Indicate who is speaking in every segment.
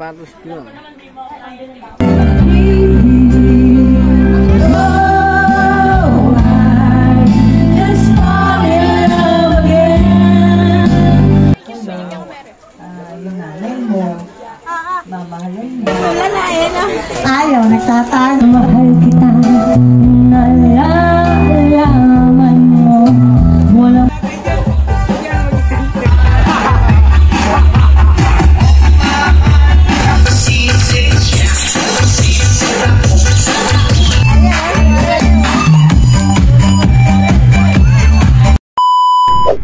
Speaker 1: sapatos nyo.
Speaker 2: Yung nanay mo, mamahalin mo. Ayaw, nagtatago. Mahal kita, nalalaman mo. Walang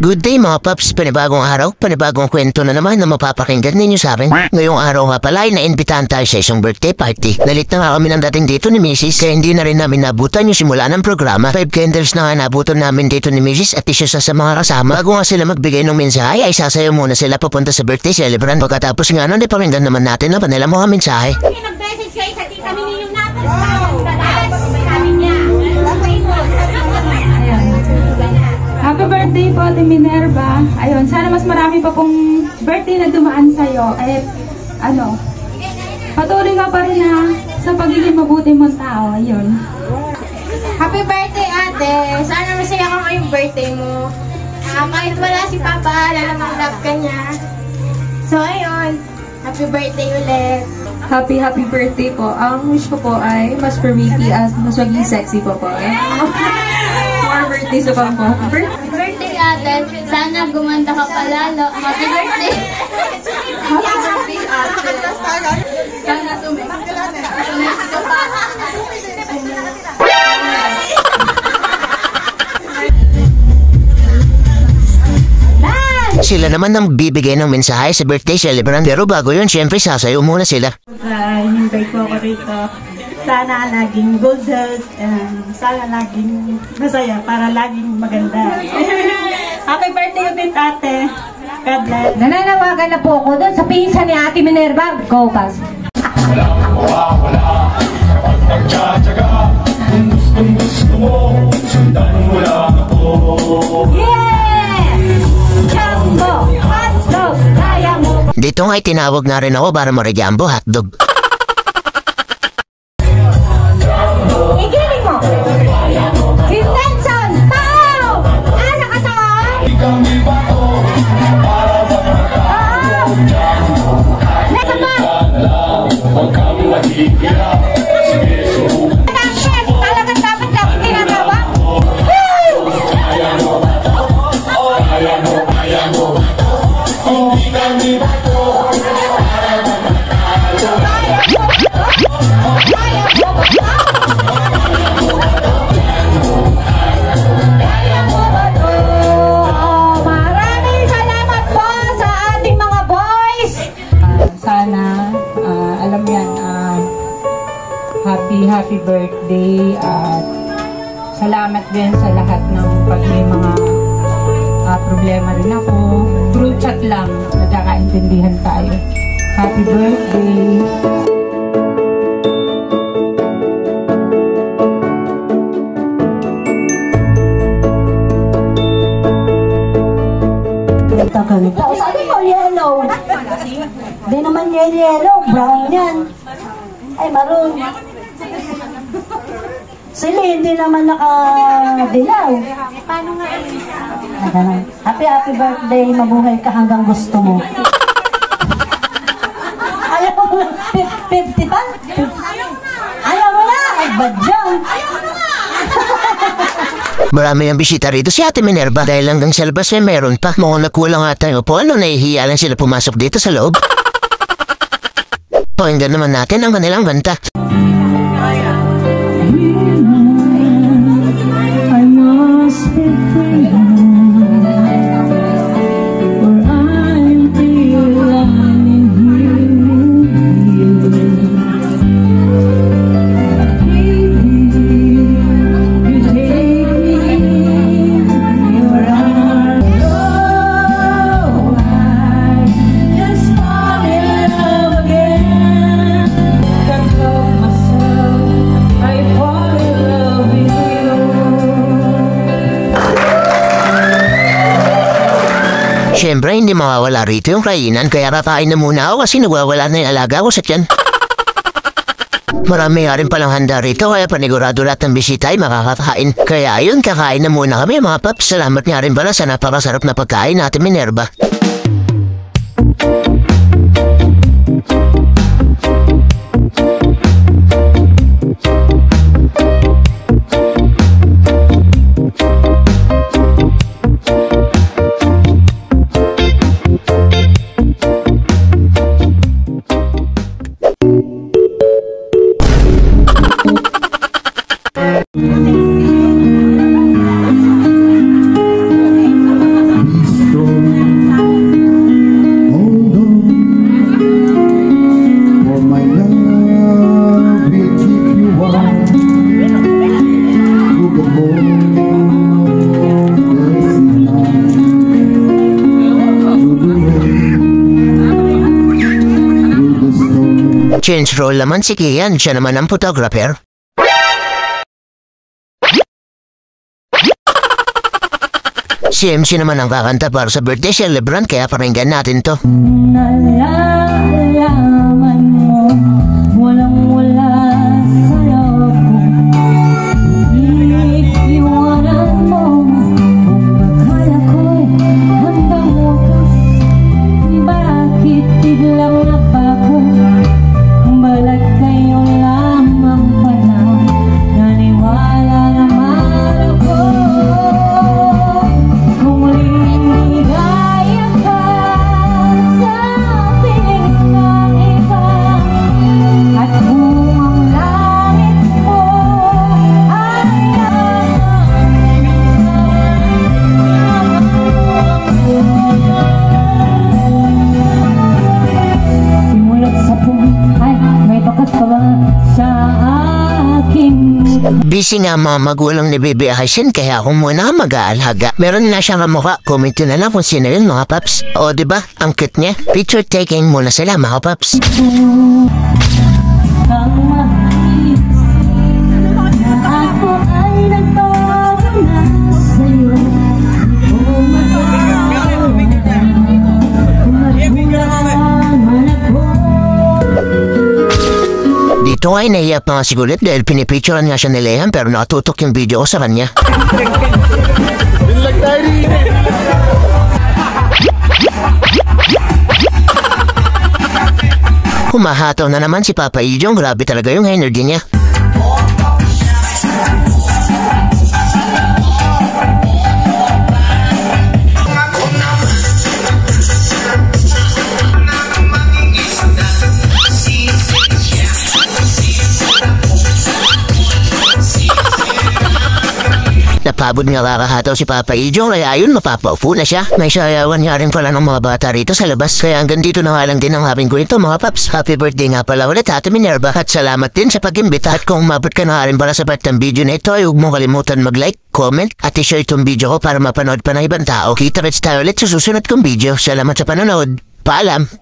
Speaker 3: Good day mga paps, panibagong araw, panibagong kwento na naman na mapapakinggan ninyo sa akin. Ngayong araw nga pala ay naimbitahan tayo sa isang birthday party. Nalit na nga kami ng dating dito ni Mrs. kaya hindi na rin namin nabutan yung simula ng programa. 5 candles na nga nabutan namin dito ni Mrs. at isa sa mga kasama. Bago nga sila magbigay ng mensahe ay sasayaw muna sila papunta sa birthday celebrant. Pagkatapos nga nun ay pakinggan naman natin ang kanilang mga mensahe.
Speaker 4: Nag-message kayo sa tita Mininong natin. Sabi niya.
Speaker 5: Happy birthday po, Ate Minerva. Ayun, sana mas marami pa pong birthday na dumaan sa'yo. At patuloy ka pa rin sa pagiging mabuti mong tao. Ayun.
Speaker 4: Happy birthday, ate. Sana masaya ka ngayong birthday mo. Kahit wala si Papa, lalamang love ka niya. So, ayun. Happy birthday ulit.
Speaker 5: Happy birthday po. Ang wish ko po ay mas permiti at mas maging sexy po po. More birthdays na po.
Speaker 4: Birthday, ate. Sana gumanda ka palalo. Happy birthday. Happy birthday, ate. Sana tumigil ka pa.
Speaker 3: Sila naman ang bibigay ng mensahe sa birthday celebrant. Pero bago yun, syempre sasayaw muna sila.
Speaker 2: invite ko ako rito. Sana laging good health and sana laging masaya para laging maganda. Happy birthday ulit, ate. God bless.
Speaker 6: Nananawagan na po ako doon sa pinsan ni Ate Minerva. Go, pass.
Speaker 7: Wala. Kapag nagtsatsaga, kung gusto mo, sundan mo lang ako.
Speaker 6: Yes! Jumbo! Hotdog! Kaya mo!
Speaker 3: Dito nga'y tinawag na rin ako para marijambo hotdog.
Speaker 6: Igiling mo! Si Tenson! Tao! Ano ka to?
Speaker 7: Ikaw di ba to? Para magpatawag dyan.
Speaker 6: Nasa ba?
Speaker 7: Huwag kang mahihirap. Sige, subukan.
Speaker 6: Talagang dapat lang tinatawa?
Speaker 7: Kaya mo. Hindi kami ba to? Para magpatawag.
Speaker 6: Maraming salamat po sa ating mga boys!
Speaker 5: Sana, alam yan, happy birthday at salamat din sa lahat ng pag may mga problema rin ako. Through chat lang, nagkakaintindihan tayo. Happy birthday!
Speaker 2: Sabi ko yellow. Hindi naman yan yellow, brown yan. Ay, maroon. Sila hindi naman nakadilaw.
Speaker 4: Paano nga
Speaker 2: Happy birthday, mabuhay ka hanggang gusto mo. Ayaw mo na, 50 pa? Ayaw mo na, ay badyan.
Speaker 3: Marami ang bisita rito si Ate Minerva dahil hanggang sa labas ay meron pa. Mukhang nagkulang nga tayo po. Nahihiya lang sila pumasok dito sa loob. Pakinggan naman natin ang kanilang kanta.
Speaker 2: I must be free, for I'm belonging here with you. You take me in your arms. Oh, I just fall in love again. Can't help myself, I fall in love.
Speaker 3: Siyempre, hindi mawawala rito yung kainan, kaya kakain na muna ako kasi nawawala na yung alaga ko sa tiyan. Marami nga rin palang handa rito, kaya panigurado lahat ng bisita ay makakakain. Kaya ayun, kakain na muna kami mga paps. Salamat nga rin pala sa napakasarap na pagkain natin, Minerva. Change role naman si Kian, siya naman ang photographer. Si MC naman ang kakanta para sa birthday celebrant, kaya pakinggan natin to.
Speaker 6: Nalalaman mo, walang-wala sa loob ko. Iniiwanan mo, akala ko'y hanggang wakas. Bakit biglang nabago? Balat kayo lamang pala, naniwala naman ako. Kung ligaya ka sa piling ng iba, at kung ang langit mo ay simulat sa ay may bakas pa ba sa aking
Speaker 3: Busy nga mga magulang ni Baby Aisin, kaya ako muna mag-aalhaga. Meron na siyang kamukha, comment nyo na lang kung sino yun mga paps. O diba, ang cute niya. Picture taking muna sila mga paps.
Speaker 6: ang maisip na ako ay nagbago na sa'yo. Kung magkakaroon man ako.
Speaker 3: Dito ay naiyak pa nga si Gulit dahil pinipicturean nga siya ni Lehan, pero nakatutok yung video ko sa kanya. Humahataw na naman si Papa Ijong, grabe talaga yung energy niya. Napabod nga kakahataw si Papa Ijong, kaya ayun, mapapaupo na siya. May sayawan nga rin pala ng mga bata rito sa labas, kaya hanggang dito na nga lang din ang haping ko ito mga paps. Happy birthday nga pala ulit Ate Minerva, at salamat din sa pag-imbita. At kung umabot ka na nga rin pala sa part ng video na ito, ay huwag mong kalimutan mag-like, comment, at i-share itong video ko para mapanood pa ng ibang tao. Kita-kits tayo ulit sa susunod kong video. Salamat sa panonood. Paalam!